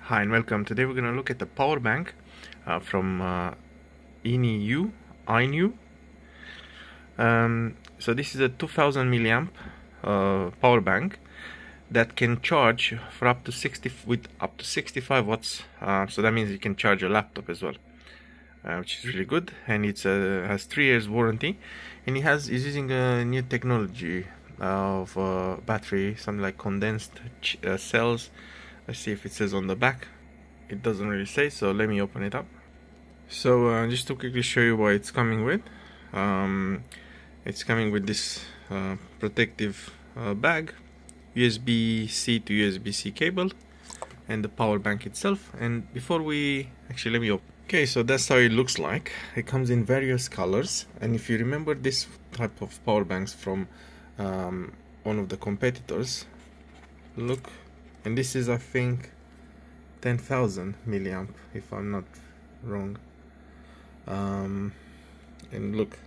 Hi and welcome. Today we're going to look at the power bank from INIU. So this is a 2000 milliamp power bank that can charge for up to 65 watts. So that means you can charge a laptop as well, which is really good. And it has 3 years warranty, and is using a new technology of battery, something like condensed cells. Let's see if it says on the back. It doesn't really say, so let me open it up. So just to quickly show you what it's coming with. It's coming with this protective bag, USB-C to USB-C cable, and the power bank itself. And before we actually, let me open. Okay, so that's how it looks like. It comes in various colors, and if you remember this type of power banks from one of the competitors, look. And this is, I think, 10,000 milliamp, if I'm not wrong. And look,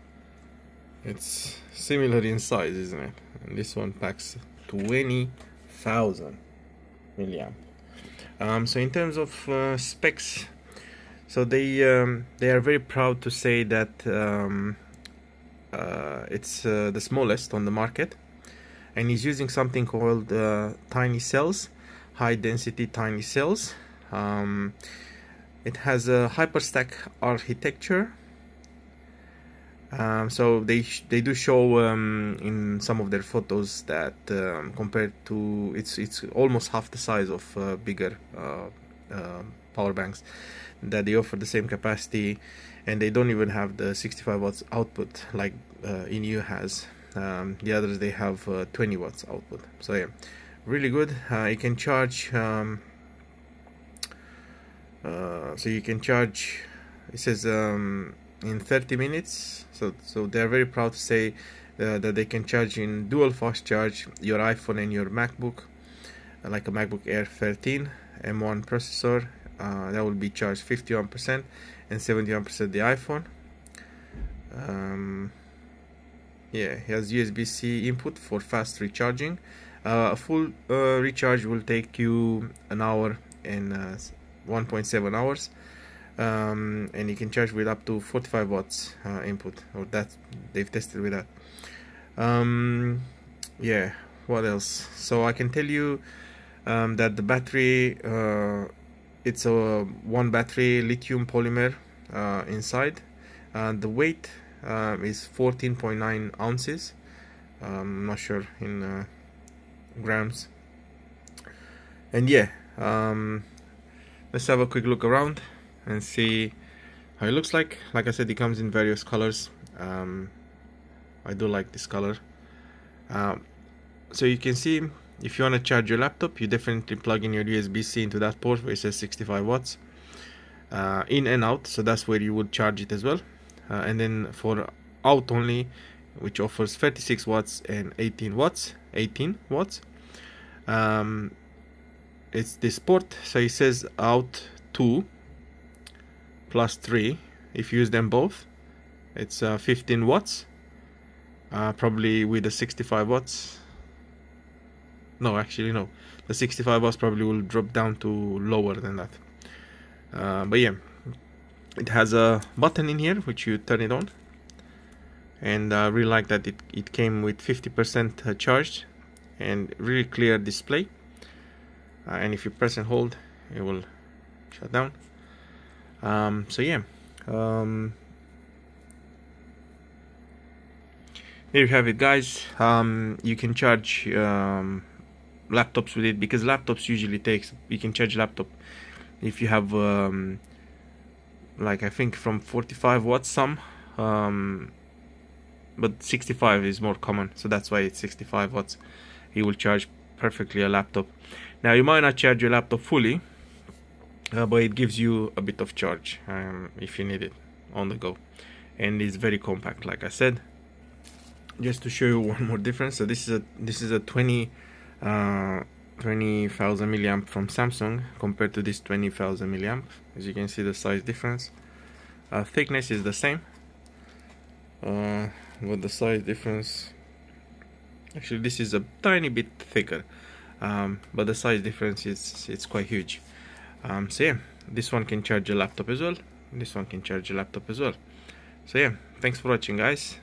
it's similar in size, isn't it? And this one packs 20,000 milliamp. So in terms of specs, so they are very proud to say that it's the smallest on the market, and is using something called tiny cells. High density tiny cells. It has a hyperstack architecture. So they do show in some of their photos that compared to it's almost half the size of bigger power banks, that they offer the same capacity, and they don't even have the 65 watts output like INIU has. The others, they have 20 watts output. So yeah, really good. You can charge so you can charge, it says in 30 minutes. So they're very proud to say that they can charge in dual fast charge your iPhone and your MacBook, like a MacBook Air 13 M1 processor. That will be charged 51% and 71% the iPhone. Yeah, it has USB-C input for fast recharging. A full recharge will take you an hour and 1.7 hours, and you can charge with up to 45 watts input, or that they've tested with that. Yeah, what else? So I can tell you that the battery, it's a one battery lithium polymer inside. The weight is 14.9 ounces. I'm not sure in grams. And yeah, let's have a quick look around and see how it looks like. Like I said, it comes in various colors. I do like this color. So you can see, if you want to charge your laptop, you definitely plug in your USB-C into that port where it says 65 watts in and out, so that's where you would charge it as well. And then for out only, which offers 36 watts and 18 watts, it's this port. So it says out 2 plus 3. If you use them both, it's 15 watts, probably with the 65 watts. No, actually no, the 65 watts probably will drop down to lower than that. But yeah, it has a button in here which you turn it on, and I really like that it came with 50% charged and really clear display. And if you press and hold, it will shut down. So yeah, there you have it, guys. You can charge laptops with it, because laptops usually you can charge laptop if you have like I think from 45 watts some, but 65 is more common, so that's why it's 65 watts. It will charge perfectly a laptop. Now you might not charge your laptop fully, but it gives you a bit of charge if you need it on the go, and it's very compact, like I said. Just to show you one more difference, so this is a 20,000 milliamp from Samsung compared to this 20,000 milliamp. As you can see, the size difference. Thickness is the same, but the size difference, actually this is a tiny bit thicker, but the size difference is quite huge. So yeah, this one can charge your laptop as well, this one can charge your laptop as well. So yeah, thanks for watching, guys.